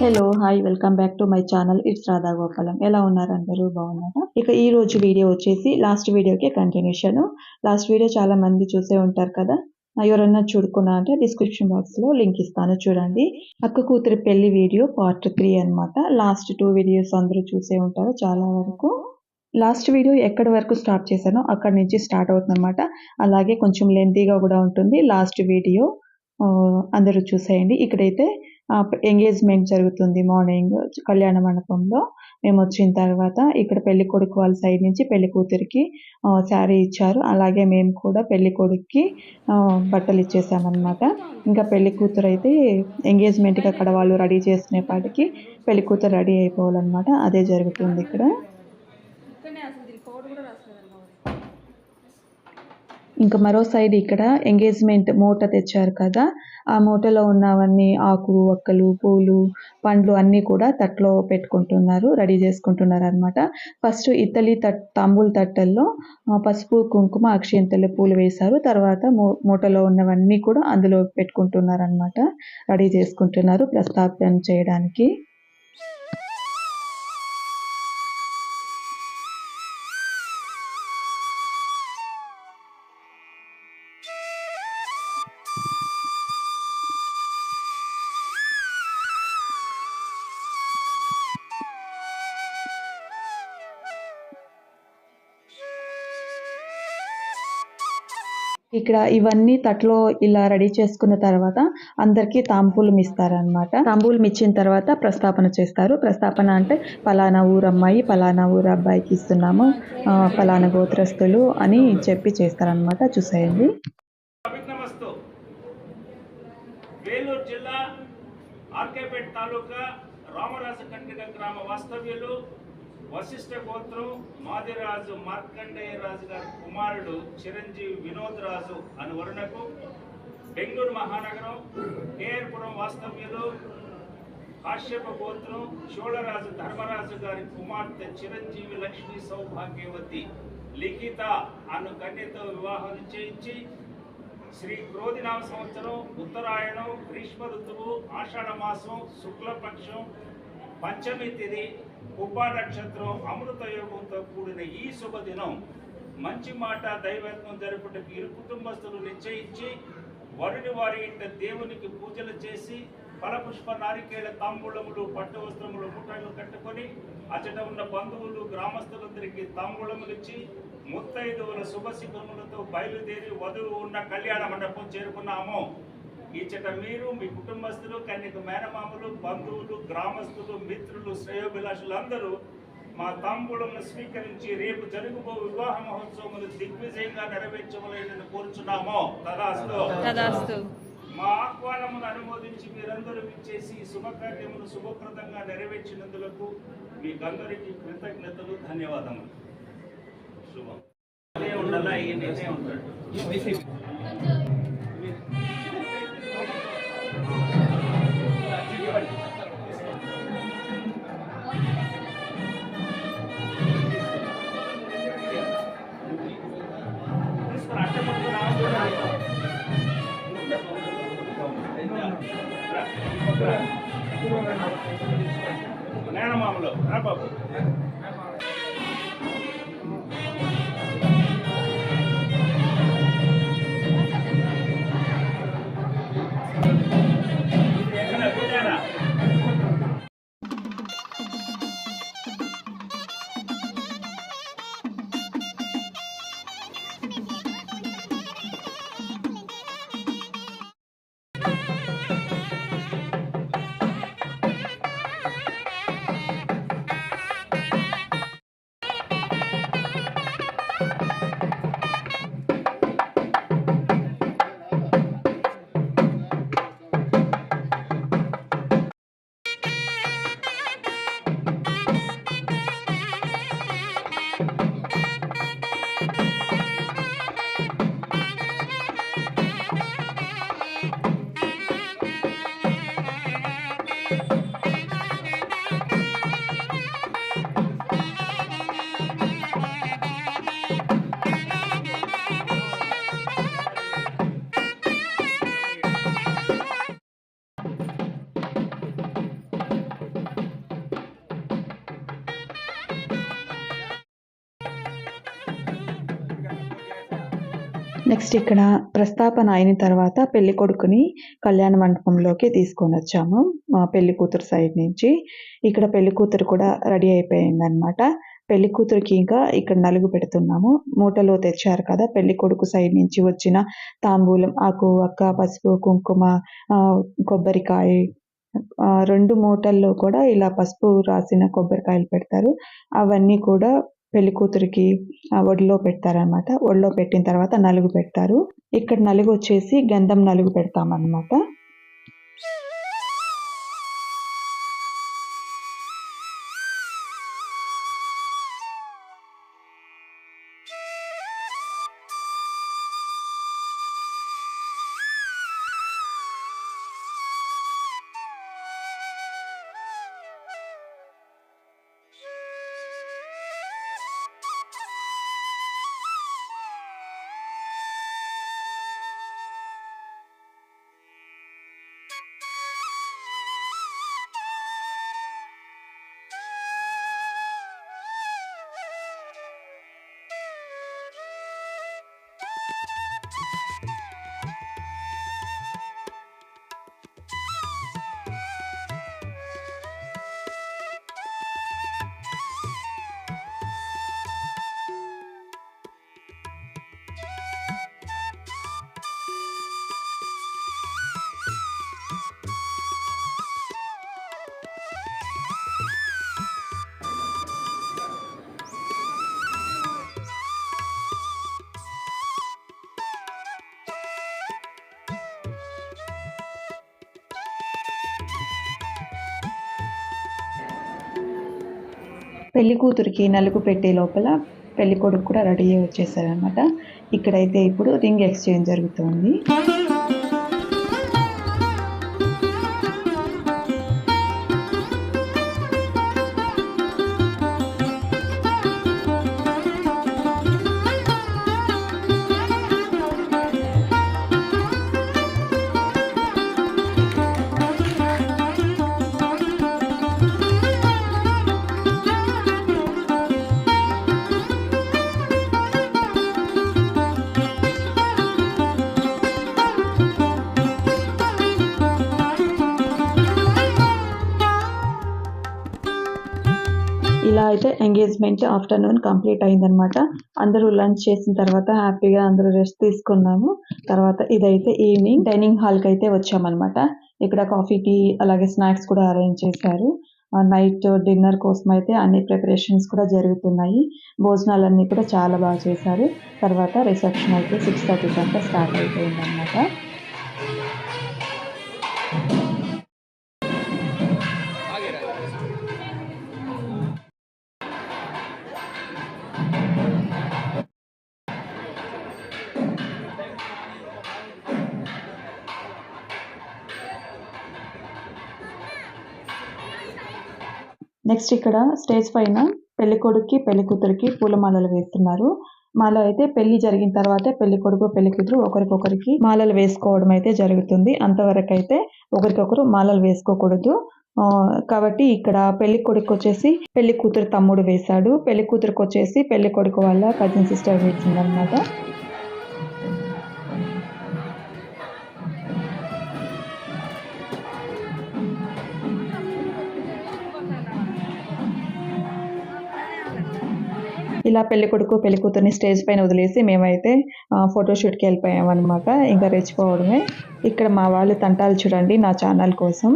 Hello hi welcome back to my channel it's Radha Gopalam. ఎలా ఉన్నారు అందరూ బాగున్నారా? ఇక ఈ రోజు వీడియో వచ్చేసి లాస్ట్ వీడియోకి కంటిన్యూషన్. లాస్ట్ వీడియో చాలా మంది చూసే ఉంటారు కదా. ఎవరన్నా చూడకున్నా అంటే డిస్క్రిప్షన్ బాక్స్ లో లింక్ ఇస్తాను చూడండి. అక్క కూతురి పెళ్లి వీడియో పార్ట్ 3 అన్నమాట. లాస్ట్ 2 వీడియోస్ అందరూ చూసే ఉంటారు చాలా వరకు. లాస్ట్ వీడియో ఎక్కడి వరకు స్టార్ట్ చేశానో అక్కడి నుంచి స్టార్ట్ అవుతుందన్నమాట. అలాగే కొంచెం లెంతీగా కూడా ఉంటుంది లాస్ట్ వీడియో. అందరూ చూసేయండి. ఇక్కడైతే ఎంగేజ్మెంట్ జరుగుతుంది మార్నింగ్ కళ్యాణ మండపంలో. మేము వచ్చిన తర్వాత ఇక్కడ పెళ్లి కొడుకు వాళ్ళ సైడ్ నుంచి పెళ్లి కూతురికి శారీ ఇచ్చారు. అలాగే మేము కూడా పెళ్లి కొడుక్కి బట్టలు ఇచ్చేసామన్నమాట. ఇంకా పెళ్లి కూతురు అయితే ఎంగేజ్మెంట్కి అక్కడ వాళ్ళు రెడీ చేసుకునేపాటికి పెళ్లి కూతురు రెడీ అయిపోవాలన్నమాట. అదే జరుగుతుంది ఇక్కడ. ఇంకా మరో సైడ్ ఇక్కడ ఎంగేజ్మెంట్ మూట తెచ్చారు కదా. ఆ మూటలో ఉన్నవన్నీ ఆకులు ఒక్కలు పూలు పండ్లు అన్నీ కూడా తట్లో పెట్టుకుంటున్నారు, రెడీ చేసుకుంటున్నారు అనమాట. ఫస్ట్ ఇత్తలి తాంబూల తట్టల్లో పసుపు కుంకుమ అక్షింతలు పూలు వేశారు. తర్వాత మూటలో ఉన్నవన్నీ కూడా అందులో పెట్టుకుంటున్నారు అనమాట. రెడీ చేసుకుంటున్నారు ప్రస్థాపన చేయడానికి. ఇక్కడ ఇవన్నీ తట్లో ఇలా రెడీ చేసుకున్న తర్వాత అందరికీ తాంబూలం ఇస్తారనమాట. తాంబూలం ఇచ్చిన తర్వాత ప్రస్థాపన చేస్తారు. ప్రస్థాపన అంటే పలానా ఊరు అమ్మాయి పలానా ఊరు అబ్బాయికి ఇస్తున్నాము, పలానా గోత్రస్తులు అని చెప్పి చేస్తారనమాట. చూసేయండి. వేలూరు జిల్లా ఆర్కేపేట తాలూకా రామరాజకండ్రిక గ్రామ వాస్తవ్యులు వశిష్ఠ గోత్రం మాదిరాజు మార్కండేయ రాజు గారి కుమారుడు చిరంజీవి వినోద్ రాజు అని వరుణకు బెంగళూరు మహానగరం కేఆర్పురం వాస్తవ్యులు కాశ్యప గోత్రం చోళరాజు ధర్మరాజు గారి కుమార్తె చిరంజీవి లక్ష్మీ సౌభాగ్యవతి లిఖిత అను కన్యతో వివాహం నిశ్చయించి శ్రీ క్రోధినామ సంవత్సరం ఉత్తరాయణం గ్రీష్మ ఋతువు ఆషాఢ మాసం శుక్లపక్షం పంచమి తిథి ఉపా నక్షత్రం అమృత యోగంతో కూడిన ఈ శుభదినం మంచి మాట దైవత్వం జరుపుటకు ఇరు కుటుంబస్తులు నిశ్చయించి వరుని వారి ఇంట దేవునికి పూజలు చేసి ఫలపుష్ప నారికేళ తాంబూలములు పట్టు వస్త్రములు ముఠాలు కట్టుకొని అచట ఉన్న బంధువులు గ్రామస్తులందరికీ తాంబూలములిచ్చి ముత్తైదువుల శుభశిఖరములతో బయలుదేరి వధువు ఉన్న కళ్యాణ మండపం చేరుకున్నాము. ఈచట మీరు మీ కుటుంబస్తులు కన్యక మేనమామలు బంధువులు గ్రామస్తులు మిత్రులు శ్రేయోభిలాషులందరూ మా తాంబూలమును స్వీకరించి రేపు జరుగుబో వివాహ మహోత్సవములు దిగ్విజయంగా నెరవేర్చవలెనని కోరుచున్నాము. తదాస్తు. మా ఆహ్వానమును అనుమోదించి మీరందరూ విచ్చేసి శుభకార్యమును శుభప్రదంగా నెరవేర్చినందులకు మీకందరికీ కృతజ్ఞతలు, ధన్యవాదములు. శుభం. అదే ఉండాలా ఈయనే ఉంటాడు. మేనమామలో బాబు నెక్స్ట్ ఇక్కడ ప్రస్తాపన అయిన తర్వాత పెళ్లి కొడుకుని కళ్యాణ మండపంలోకి తీసుకొని వచ్చాము పెళ్లి కూతురు సైడ్ నుంచి. ఇక్కడ పెళ్లి కూతురు కూడా రెడీ అయిపోయిందనమాట. పెళ్లి కూతురికి ఇంకా ఇక్కడ నలుగు పెడుతున్నాము. మూటలో తెచ్చారు కదా పెళ్లి కొడుకు సైడ్ నుంచి వచ్చిన తాంబూలం, ఆకు, వక్క, పసుపు, కుంకుమ, కొబ్బరికాయ, 2 మూటల్లో కూడా ఇలా పసుపు రాసిన కొబ్బరికాయలు పెడతారు. అవన్నీ కూడా పెళ్లి కూతురికి ఒడిలో పెడతారనమాట. ఒడిలో పెట్టిన తర్వాత నలుగు పెడతారు. ఇక్కడ నలుగు వచ్చేసి గంధం నలుగు పెడతామన్నమాట. పెళ్లి కూతురికి నలుగు పెట్టే లోపల పెళ్లి కొడుకు కూడా రెడీ అయ్యి వచ్చేసారనమాట. ఇక్కడైతే ఇప్పుడు రింగ్ ఎక్స్చేంజ్ జరుగుతుంది. ఇలా అయితే ఎంగేజ్మెంట్ ఆఫ్టర్నూన్ కంప్లీట్ అయిందనమాట. అందరూ లంచ్ చేసిన తర్వాత హ్యాపీగా అందరూ రెస్ట్ తీసుకున్నాము. తర్వాత ఇదైతే ఈవినింగ్ డైనింగ్ హాల్కి అయితే వచ్చామన్నమాట. ఇక్కడ కాఫీ, టీ అలాగే స్నాక్స్ కూడా అరేంజ్ చేశారు. నైట్ డిన్నర్ కోసం అయితే అన్ని ప్రిపరేషన్స్ కూడా జరుగుతున్నాయి. భోజనాలన్నీ కూడా చాలా బాగా చేశారు. తర్వాత రిసెప్షన్ అయితే 6:30 కంతా స్టార్ట్ అయిపోయిందనమాట. నెక్స్ట్ ఇక్కడ స్టేజ్ పైన పెళ్లి కొడుక్కి పెళ్లి కూతురికి పూలమాలలు వేస్తున్నారు. మాల అయితే పెళ్లి జరిగిన తర్వాతే పెళ్లి కొడుకు పెళ్లి కూతురు ఒకరికొకరికి మాలలు వేసుకోవడం అయితే జరుగుతుంది. అంతవరకు అయితే ఒకరికొకరు మాలలు వేసుకోకూడదు. కాబట్టి ఇక్కడ పెళ్లి కొడుకు వచ్చేసి పెళ్లి కూతురు తమ్ముడు వేశాడు. పెళ్లి కూతురుకు వచ్చేసి పెళ్లి కొడుకు వాళ్ళ కజిన్ సిస్టర్ వేసిందనమాట. ఇలా పెళ్లి కొడుకు పెళ్లి కూతుర్ని స్టేజ్ పైన వదిలేసి మేమైతే ఫోటోషూట్కి వెళ్ళిపోయామన్నమాట. ఇంకా రెచ్చిపోవడమే. ఇక్కడ మా వాళ్ళు తంటాలు చూడండి నా ఛానల్ కోసం.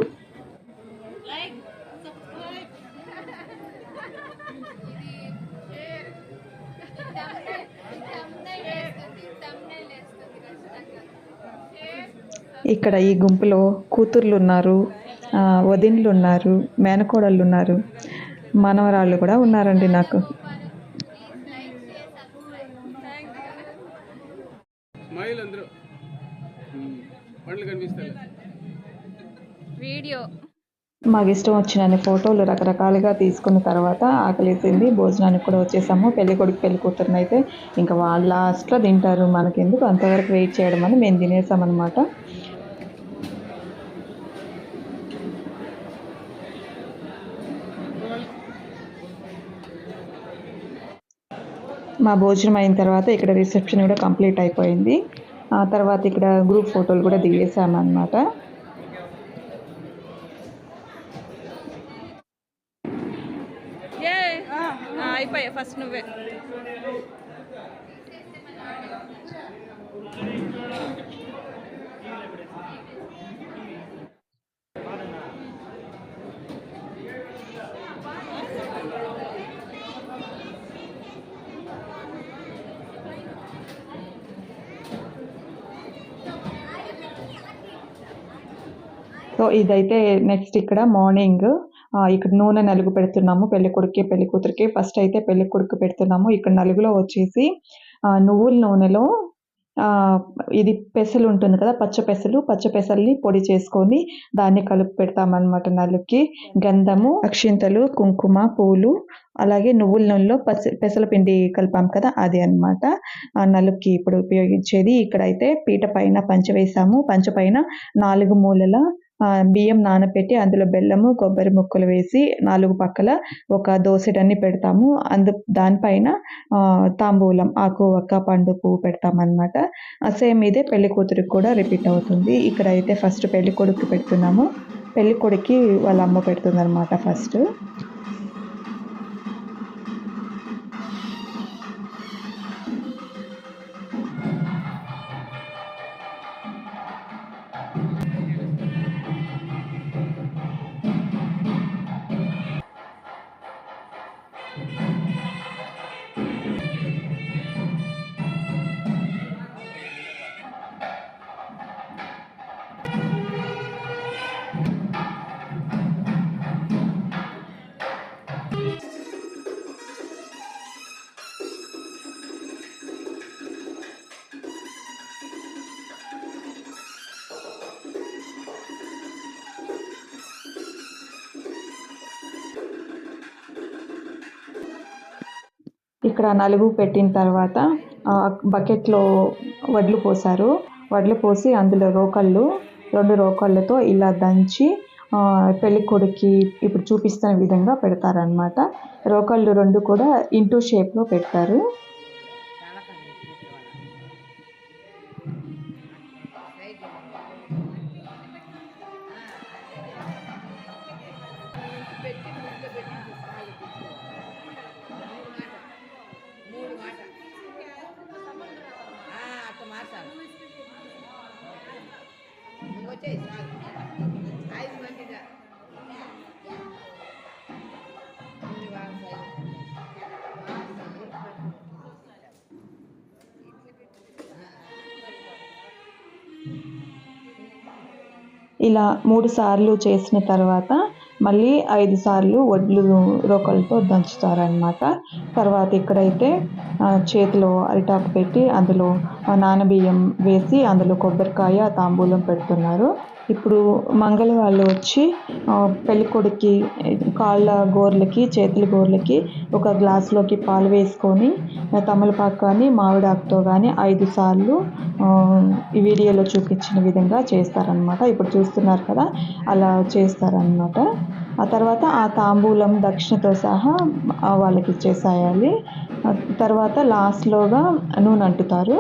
ఇక్కడ ఈ గుంపులో కూతుర్లు ఉన్నారు, వదిన్లు ఉన్నారు, మేనకోడళ్ళు ఉన్నారు, మనవరాళ్ళు కూడా ఉన్నారండి నాకు. మాకు ఇష్టం వచ్చిన ఫోటోలు రకరకాలుగా తీసుకున్న తర్వాత ఆకలిసింది, భోజనానికి కూడా వచ్చేసాము. పెళ్లి కొడుకు పెళ్లి కూతురుని అయితే ఇంకా వాళ్ళు లాస్ట్లో తింటారు, మనకెందుకు అంతవరకు వెయిట్ చేయడం అని మేము తినేసామన్నమాట. మా భోజనం అయిన తర్వాత ఇక్కడ రిసెప్షన్ కూడా కంప్లీట్ అయిపోయింది. ఆ తర్వాత ఇక్కడ గ్రూప్ ఫోటోలు కూడా దిగేసామన్నమాట. అయిపోయా ఫస్ట్ నువ్వే. సో ఇదైతే నెక్స్ట్ ఇక్కడ మార్నింగ్ ఇక్కడ నూనె నలుగు పెడుతున్నాము పెళ్లి కొడుక్కి పెళ్లి కూతురికి. ఫస్ట్ అయితే పెళ్లి కొడుకు పెడుతున్నాము. ఇక్కడ నలుగులో వచ్చేసి నువ్వుల నూనెలో ఇది పెసలు ఉంటుంది కదా, పచ్చ పెసల్ని పొడి చేసుకొని దాన్ని కలిపి పెడతామన్నమాట నలుగుకి. గంధము, అక్షింతలు, కుంకుమ, పూలు, అలాగే నువ్వుల నూనెలో పెసల పిండి కలిపాం కదా అది అన్నమాట నలుగుకి ఇప్పుడు ఉపయోగించేది. ఇక్కడైతే పీట పైన పంచ వేసాము. పంచ పైన 4 మూలల బియ్యం నానబెట్టి అందులో బెల్లము, కొబ్బరి ముక్కలు వేసి 4 పక్కల ఒక దోసెడన్ని పెడతాము. దానిపైన తాంబూలం, ఆకు, వక్క, పండు, పువ్వు పెడతామన్నమాట. సేమ్ ఇదే పెళ్లి కూతురికి కూడా రిపీట్ అవుతుంది. ఇక్కడైతే ఫస్ట్ పెళ్లి కొడుకు పెడుతున్నాము. పెళ్లి కొడుక్కి వాళ్ళ అమ్మ పెడుతుంది అనమాట ఫస్ట్. ఇక్కడ నలుగు పెట్టిన తర్వాత బకెట్లో వడ్లు పోసారు. వడ్లు పోసి అందులో రోకళ్ళు 2 రోకళ్ళతో ఇలా దంచి పెళ్లి కొడుక్కి ఇప్పుడు చూపిస్తున్న విధంగా పెడతారనమాట. రోకళ్ళు 2 కూడా ఇంటూ షేప్లో పెడతారు. ఇలా 3 సార్లు చేసిన తర్వాత మళ్ళీ 5 సార్లు వడ్లు రోకలతో దంచుతారనమాట. తర్వాత ఇక్కడైతే చేతిలో అరిటాకు పెట్టి అందులో నానబియ్యం వేసి అందులో కొబ్బరికాయ, తాంబూలం పెడుతున్నారు. ఇప్పుడు మంగళ వాళ్ళు వచ్చి పెళ్ళికొడుక్కి కాళ్ళ గోర్లకి, చేతుల గోర్లకి ఒక గ్లాసులోకి పాలు వేసుకొని తమలపాకు కానీ మామిడాకుతో కానీ 5 సార్లు ఈ వీడియోలో చూపించిన విధంగా చేస్తారనమాట. ఇప్పుడు చూస్తున్నారు కదా అలా చేస్తారనమాట. ఆ తర్వాత ఆ తాంబూలం దక్షిణతో సహా వాళ్ళకి ఇచ్చేసేయాలి. తర్వాత లాస్ట్లోగా నూనె అంటుతారు.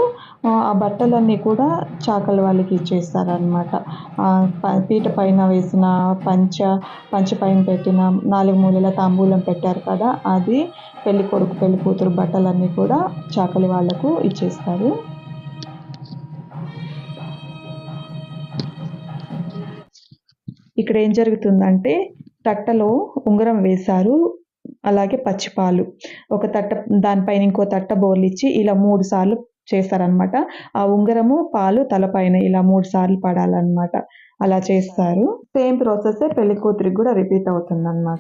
ఆ బట్టలన్నీ కూడా చాకలి వాళ్ళకి ఇచ్చేస్తారనమాట. పీట పైన వేసిన పంచ పైన పెట్టిన 4 మూలల తాంబూలం పెట్టారు కదా అది, పెళ్లి కొడుకు పెళ్లి కూతురు బట్టలన్నీ కూడా చాకలి వాళ్ళకు ఇచ్చేస్తారు. ఇక్కడ ఏం జరుగుతుందంటే తట్టలో ఉంగరం వేశారు, అలాగే పచ్చిపాలు ఒక తట్ట, దానిపైన ఇంకో తట్ట బోర్లిచ్చి ఇలా 3 సార్లు చేస్తారనమాట. ఆ ఉంగరము పాలు తలపైన ఇలా 3 సార్లు పడాలన్నమాట. అలా చేస్తారు. సేమ్ ప్రాసెస్ పెళ్లి కూతురికి కూడా రిపీట్ అవుతుందన్నమాట.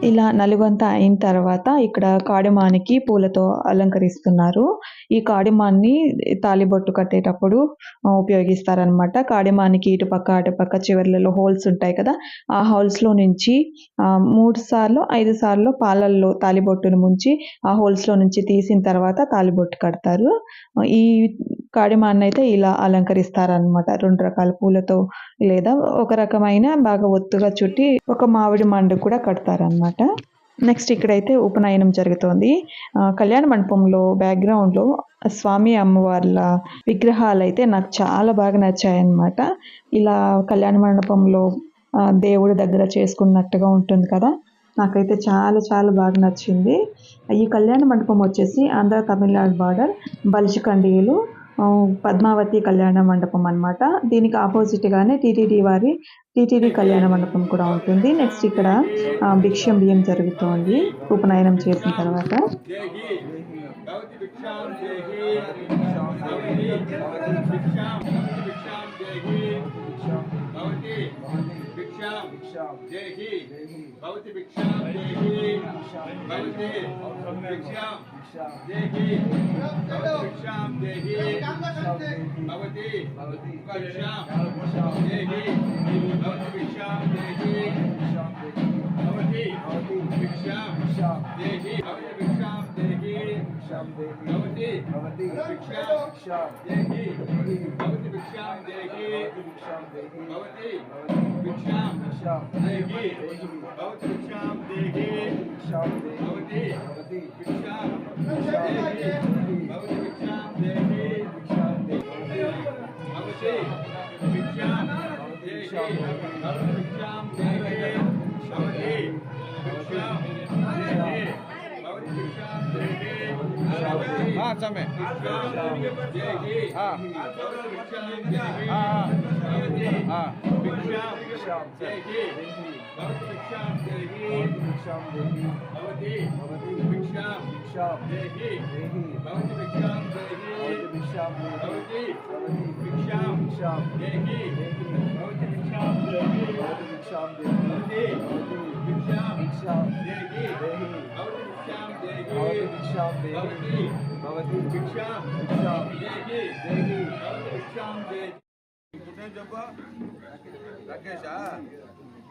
ఇలా నలుగంతా అయిన తర్వాత ఇక్కడ కాడిమానికి పూలతో అలంకరిస్తున్నారు. ఈ కాడిమాన్ని తాళిబొట్టు కట్టేటప్పుడు ఉపయోగిస్తారనమాట. కాడిమానికి ఇటుపక్క, అటుపక్క చివర్లలో హోల్స్ ఉంటాయి కదా! ఆ హోల్స్‌లో నుంచి 3 సార్లో, 5 సార్లో పాలల్లో తాళిబొట్టును ముంచి ఆ హోల్స్‌లో నుంచి తీసిన తర్వాత తాళిబొట్టు కడతారు. ఈ కాడిమాన్నయితే ఇలా అలంకరిస్తారనమాట. 2 రకాల పూలతో లేదా ఒక రకమైన బాగా ఒత్తుగా చుట్టి ఒక మామిడి మండు కూడా కడతారనమాట. నెక్స్ట్ ఇక్కడైతే ఉపనయనం జరుగుతోంది. కళ్యాణ మండపంలో బ్యాక్‌గ్రౌండ్‌లో స్వామి, అమ్మవార్ల విగ్రహాలైతే నాకు చాలా బాగా నచ్చాయన్నమాట. ఇలా కళ్యాణ మండపంలో దేవుడి దగ్గర చేసుకున్నట్టుగా ఉంటుంది కదా! నాకైతే చాలా చాలా బాగా నచ్చింది. ఈ కళ్యాణ మండపం వచ్చేసి ఆంధ్ర తమిళనాడు బార్డర్ బల్జికండిలో పద్మావతి కళ్యాణ మండపం అన్నమాట. దీనికి ఆపోజిట్‌గానే టీటీడీ కళ్యాణ మండపం కూడా ఉంటుంది. నెక్స్ట్ ఇక్కడ భిక్షం బియ్యం జరుగుతోంది ఉపనయనం చేసిన తర్వాత.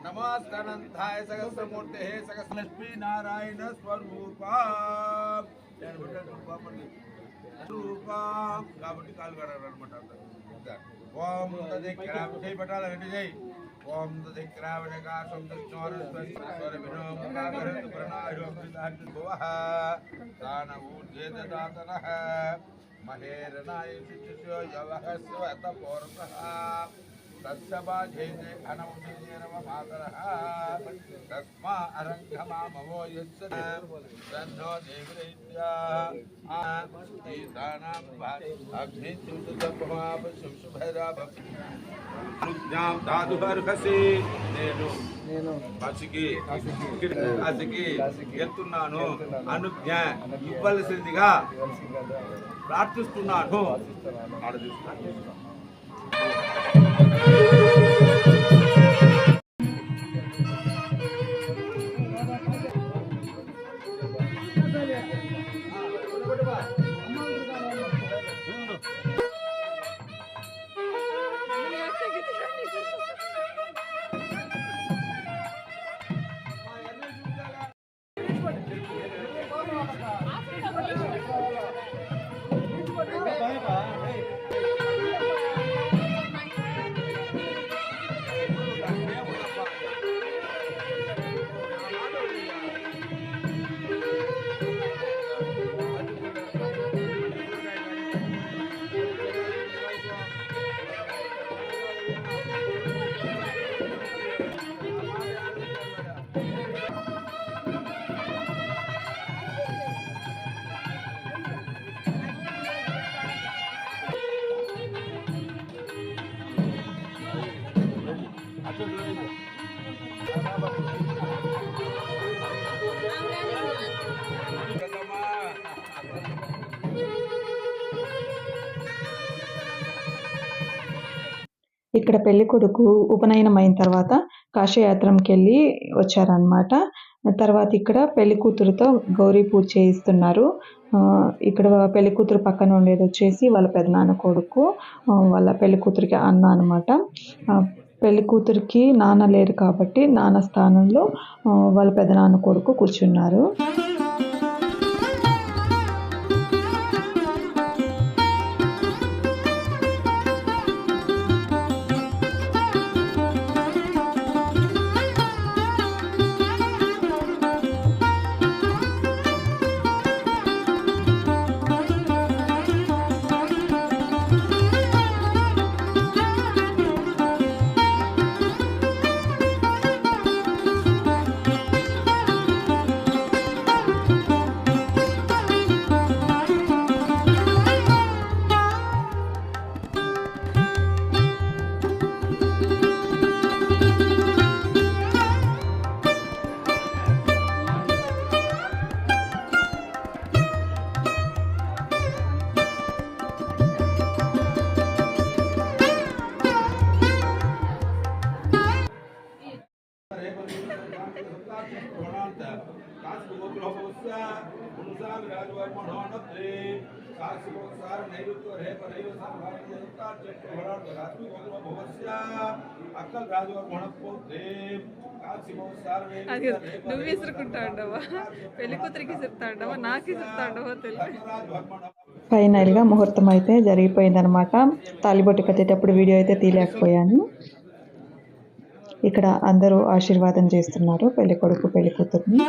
नमस्काराय सहस्रमूर्ते सहस्रलक्ष्मी नारायण स्वरूपा కాబట్టి కాలు కడాలన్నమాట. ఓం తదిక్రామ జై పటాల రెడ్డి జై ఓం తదిక్రావణకాశం దక్షోరస్వరవినోముఖాగరతు ప్రణాయోక్తిదార్తి భువః దానవూర్జేదదాతనః మహేరణాయ శిష్యో యవః స్వత పూర్ణః తస్సబాధేతే అనమునిరవ మాతరః తస్మా అరంగమామవో యస్స సంధో దేవరైత్యా ఈశానాం అగ్నిచుతపమాప శుభరాభ రుజ్ఞాం దాదుహర్హసి నేను కాశీకి వెళ్తున్నాను అనుజ్ఞ ఇవ్వవలసిందిగా ప్రార్థిస్తున్నాను. ఇక్కడ పెళ్లి కొడుకు ఉపనయనం అయిన తర్వాత కాశీయాత్రంకి వెళ్ళి వచ్చారనమాట. తర్వాత ఇక్కడ పెళ్లి కూతురుతో గౌరీ పూజ చేయిస్తున్నారు. ఇక్కడ పెళ్లి కూతురు పక్కన ఉండేది వచ్చేసి వాళ్ళ పెదనాన్న కొడుకు, వాళ్ళ పెళ్లి కూతురికి అన్న అనమాట. పెళ్లి కూతురికి నాన్న లేరు కాబట్టి నాన్న స్థానంలో వాళ్ళ పెదనాన్న కొడుకు కూర్చున్నారు. అది నువ్వు విసురుకుంటా ఉండవా, పెళ్లి కూతురికి విసురుతా ఉండవా, నాకు విసురుతా ఉండవా తెలియదు. ఫైనల్గా ముహూర్తం అయితే జరిగిపోయిందనమాట. తాలిబొట్టు కట్టేటప్పుడు వీడియో అయితే తీయలేకపోయాను. ఇక్కడ అందరూ ఆశీర్వాదం చేస్తున్నారు పెళ్లి కొడుకు పెళ్లి కూతుర్ని.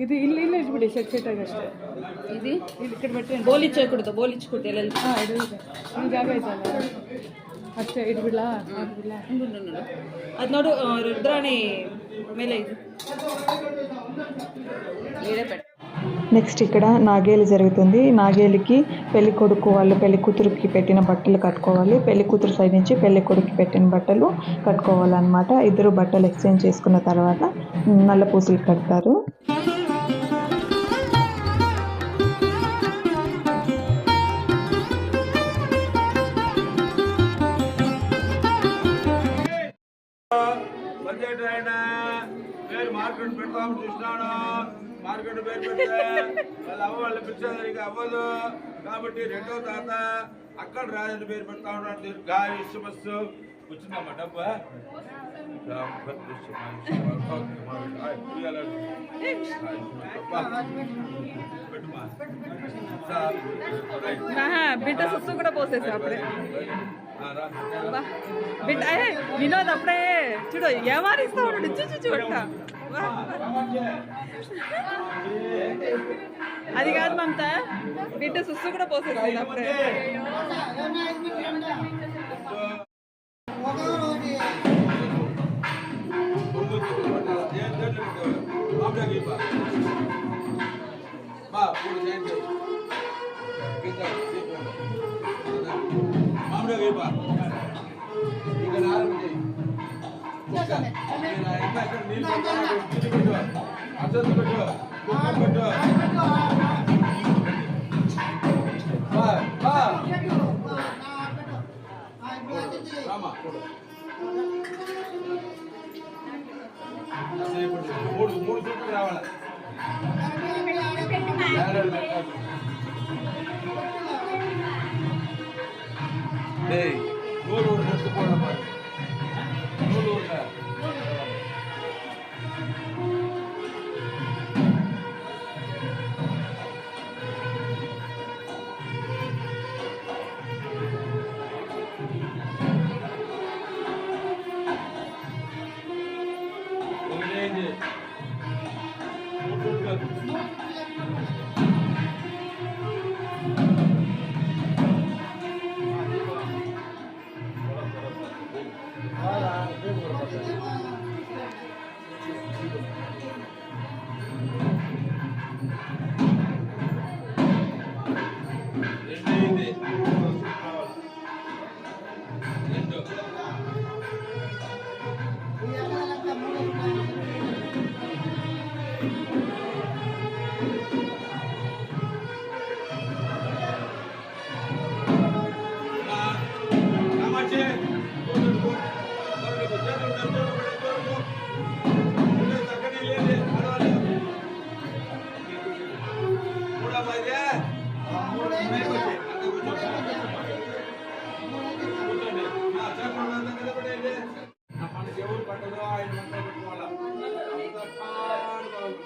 ఇది ఇల్లు ఇల్లు ఇచ్చిಬಿಡಿ ಸೆಟ್ ಸೆಟ್ ಆಗಿ ಅಷ್ಟೇ. ಇದು ಇಲ್ಲಿ ಈ ಕಡೆ ಬಿಟ್ಟು ಬೋಲಿಚ್ಚಕೂಡದು ಬೋಲಿಚ್ಚಕೂಡದು ಎಲ್ಲ ಈ ಜಾಗ ಐತಲ್ಲ ಅಷ್ಟೇ ಇಟ್ಬಿಡ್ಲಾ ಅದು ನೋಡು ರುದ್ರಾಣಿ ಮೇಲೆ ಇದು నెక్స్ట్ ఇక్కడ నాగేలి జరుగుతుంది. నాగేలికి పెళ్లి కొడుకు వాళ్ళు పెళ్లి కూతురుకి పెట్టిన బట్టలు కట్టుకోవాలి, పెళ్లి కూతురు సైడ్ నుంచి పెళ్లి కొడుకు పెట్టిన బట్టలు కట్టుకోవాలన్నమాట. ఇద్దరు బట్టలు ఎక్స్చేంజ్ చేసుకున్న తర్వాత నల్ల పూసలు కడతారు. మార్కెట్ పెడతాము చూసినాను, మార్కెట్ పేరు పెడితే వాళ్ళ అవ్వ వాళ్ళు పిలిచేదానికి అవ్వదు కాబట్టి రెండో తాత అక్కడ రాజని పేరు పెడతా ఉన్నాడు. దీర్ఘాయుష్యమస్సు వచ్చిందమ్మా డబ్బా బిడ్డ సుస్సు కూడా పోసేసా అప్పుడే. బిడ్డ వినోద్ అప్పుడే చూడు ఏమారిస్తా ఉన్నాడు చూట. అది కాదు మమత, బిడ్డ సుస్సు కూడా పోసేసింది అప్పుడే. మూడు చుట్టూ రావాలి. నూరు నెట్టుకోవడం నూరు 5 మంది పెట్టుకోవాలా అంత కాడుగా ఉంది.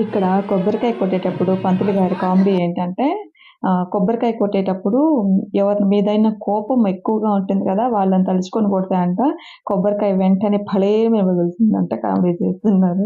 ఇక్కడ కొబ్బరికాయ కొట్టేటప్పుడు పంతులు గారి కామెడీ ఏంటంటే కొబ్బరికాయ కొట్టేటప్పుడు ఎవరి మీదైనా కోపం ఎక్కువగా ఉంటుంది కదా, వాళ్ళని తలుచుకొని కొడతాయంట. కొబ్బరికాయ వెంటనే ఫళేమని పగులుతుందంట. కామెడీ చేస్తున్నారు.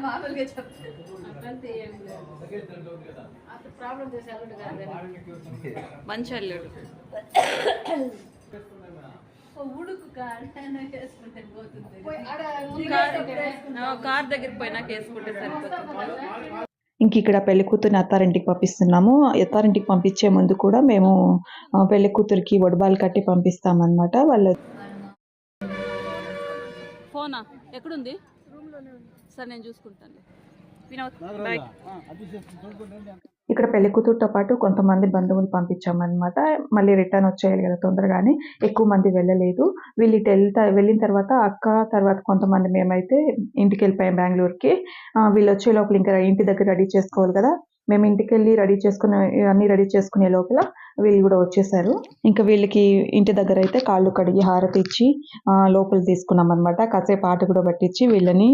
మామూలుగా చెప్తాను ప్రాబ్లం చేసే అల్లుడు కాదు, మంచి అల్లుడు. ఉడుకు వేసుకుంటే పోతుంది, కార్ దగ్గరికి పోయినాక వేసుకుంటే సరిపోతుంది. ఇంక ఇక్కడ పెళ్లి కూతురుని అత్తారింటికి పంపిస్తున్నాము. అత్తారింటికి పంపించే ముందు కూడా మేము పెళ్లి కూతురికి వడబాలు కట్టి పంపిస్తామన్నమాట. వాళ్ళు ఫోనా ఎక్కడుంది? సరే నేను చూసుకుంటాను. బాయ్. ఇక్కడ పెళ్లి కూతురుతో పాటు కొంతమంది బంధువులు పంపించామన్నమాట. మళ్ళీ రిటర్న్ వచ్చేయాలి కదా తొందరగానే, ఎక్కువ మంది వెళ్ళలేదు. వీళ్ళు ఇటు వెళ్ళిన తర్వాత అక్క తర్వాత కొంతమంది మేమైతే ఇంటికి వెళ్ళిపోయాం బెంగళూరుకి. వీళ్ళు వచ్చే లోపల ఇంకా ఇంటి దగ్గర రెడీ చేసుకోవాలి కదా, మేము ఇంటికి వెళ్ళి అన్నీ రెడీ చేసుకునే లోపల వీళ్ళు కూడా వచ్చేసారు. ఇంకా వీళ్ళకి ఇంటి దగ్గర అయితే కాళ్ళు కడిగి హారతి ఇచ్చి లోపల తీసుకున్నాం అనమాట. కాసేపు ఆట కూడా పట్టించి వీళ్ళని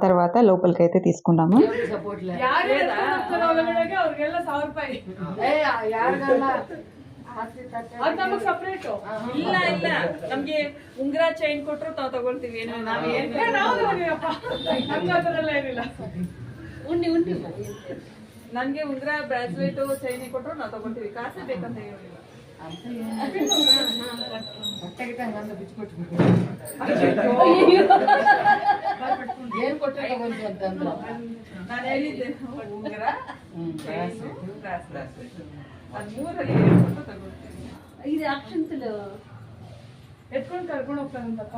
తర్వాత లోపలికి అయితే తీసుకున్నాము. ನಮ್ಗೆ ಉಂಗುರ ಚೈನ್ ಕೊಟ್ರು ತಾವ್ ತಗೊಳ್ತೀವಿ. ನನ್ಗೆ ಉಂಗುರ ಬ್ರಾಸ್ಲೆಟ್ ಚೈನ್ ಕೊಟ್ರು ನಾವ್ ತಗೊಳ್ತೀವಿ, ಕಾಸೆ ಬೇಕಂತ ಹೇಳಿಲ್ಲ. ಏನ್ ಕೊಟ್ಟರೆ ತಗೊಂಡು ಅಂತಂದ್ರು ನಾನು ಹೇಳಿದ್ದೆ ಉಂಗುರ ಬ್ರಾಸ್ಲೆಟ್ ಅದು ಮೂರಲ್ಲಿ ಹೇಳ್ಕೊಟ್ಟು ತಗೊಳ್ತೀವಿ. ಇದು ಅಕ್ಷಂತಲು ಎತ್ಕೊಂಡು ಕರ್ಕೊಂಡು ಹೋಗ್ತಾನಂತಪ್ಪ.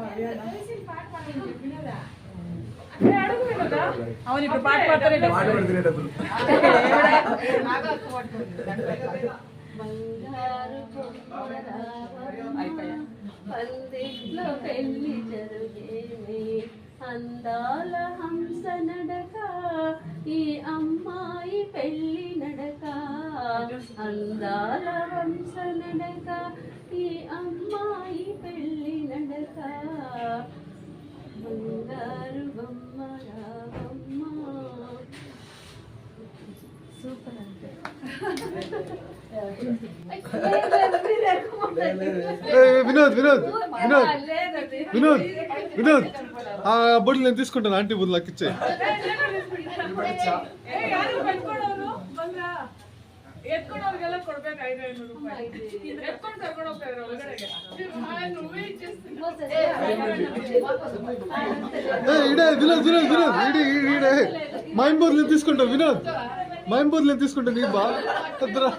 ಅವನಿಗೆ ಪಾಠ ಮಾಡ್ತಾರೆ. పందిట్లో పెళ్లి జరుగేమి అందాల హంస నడక, ఈ అమ్మాయి పెళ్లి నడక. అందాల హంస నడక, ఈ అమ్మాయి పెళ్లి నడక. బంగారు బొమ్మ రావమ్మ. సూపర్ అంటే వినోద్ వినోద్ వినోద్ వినోద్ వినోద్ ఆ బొడ్లు నేను తీసుకుంటాను ఆంటీ బుద్ధి నాకు ఇచ్చే ಎತ್ಕೊಂಡವ್ರಿಗೆಲ್ಲ ಕೊಡ್ಬೇಕು 500 ರೂಪಾಯಿ ಎತ್ಕೊಂಡು ಕರ್ಕೊಂಡು ಹೋಗ್ತಾರೆ ಒಳಗಡೆಗೆ నువ్వೇ ఇడే వినోద్ వినోద్ వినోద్ ఈడే మైంబూర్ నేను తీసుకుంటా వినోద్ మైంబూర్ నేను తీసుకుంటా నీ బా తద్దరా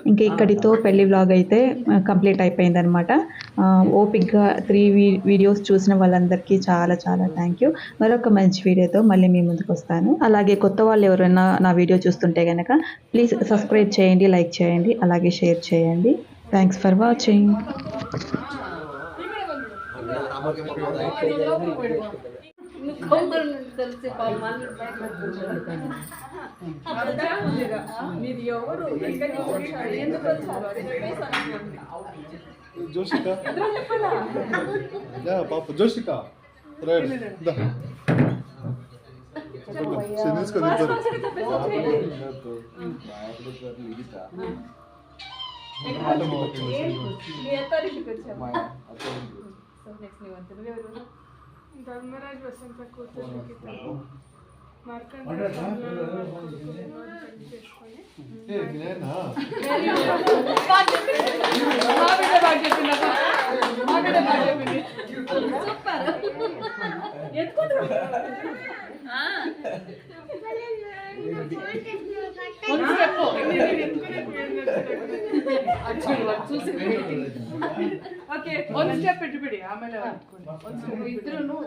ఇంకా ఇక్కడితో పెళ్లి వ్లాగ్ అయితే కంప్లీట్ అయిపోయింది అనమాట. ఓపిక్గా 3 వీడియోస్ చూసిన వాళ్ళందరికీ చాలా చాలా థ్యాంక్ యూ. మరొక మంచి వీడియోతో మళ్ళీ మీ ముందుకు వస్తాను. అలాగే కొత్త వాళ్ళు ఎవరైనా నా వీడియో చూస్తుంటే కనుక ప్లీజ్ సబ్స్క్రైబ్ చేయండి, లైక్ చేయండి, అలాగే షేర్ చేయండి. Thanks for watching. మీరు ఎవరు ఎందుకు జోషిక పాప జోషిక ధర్మరాజ్ వసంత కూతురు ఓకే ಒಂದು ಸ್ಟೆಪ್ ಇಟ್ಬಿಡಿ ಆಮೇಲೆ ಇದ್ರೂ